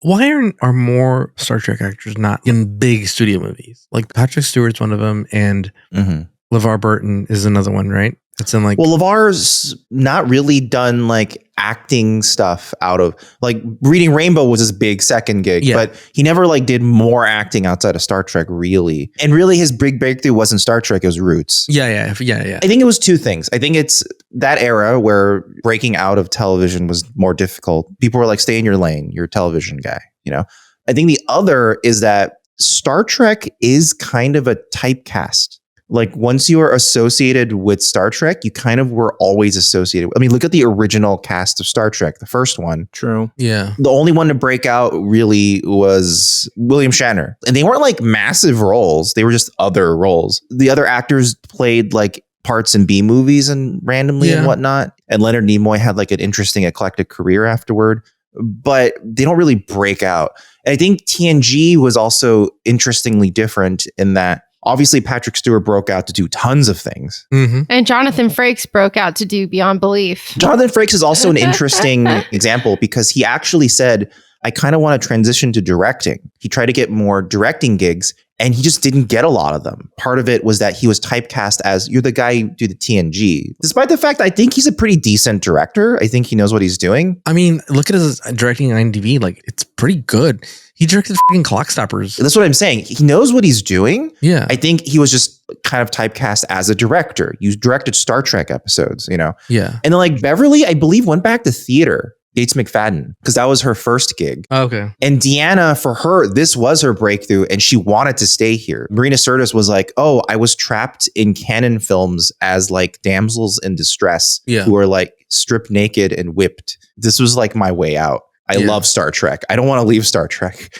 Why are more Star Trek actors not in big studio movies? Like Patrick Stewart's one of them, and LeVar Burton is another one, right? It's in like... Well, LeVar's not really done like acting stuff out of like Reading Rainbow was his big second gig, but he never like did more acting outside of Star Trek really. And really his big breakthrough wasn't Star Trek, it was Roots. Yeah. I think it was two things. I think it's that era where breaking out of television was more difficult. People were like, stay in your lane, you're a television guy, you know? I think the other is that Star Trek is kind of a typecast. Like once you are associated with Star Trek, you kind of were always associated. I mean, look at the original cast of Star Trek, the first one. True. Yeah. The only one to break out really was William Shatner. And they weren't like massive roles. They were just other roles. The other actors played like parts in B movies and randomly and whatnot. And Leonard Nimoy had like an interesting eclectic career afterward. But they don't really break out. And I think TNG was also interestingly different in that obviously Patrick Stewart broke out to do tons of things. And Jonathan Frakes broke out to do Beyond Belief. Jonathan Frakes is also an interesting example because he actually said, I kind of want to transition to directing. He tried to get more directing gigs and he just didn't get a lot of them. Part of it was that he was typecast as, you're the guy who do the TNG. Despite the fact I think he's a pretty decent director. I think he knows what he's doing. I mean, look at his directing on IMDb. Like, it's pretty good. He directed fucking Clock Stoppers. That's what I'm saying. He knows what he's doing. Yeah. I think he was just kind of typecast as a director. You directed Star Trek episodes, you know? Yeah. And then like Beverly, I believe, went back to theater. Gates McFadden, because that was her first gig. Okay. And Deanna, for her, this was her breakthrough and she wanted to stay here. Marina Sirtis was like, oh, I was trapped in canon films as like damsels in distress who are like stripped naked and whipped. This was like my way out. I love Star Trek. I don't want to leave Star Trek.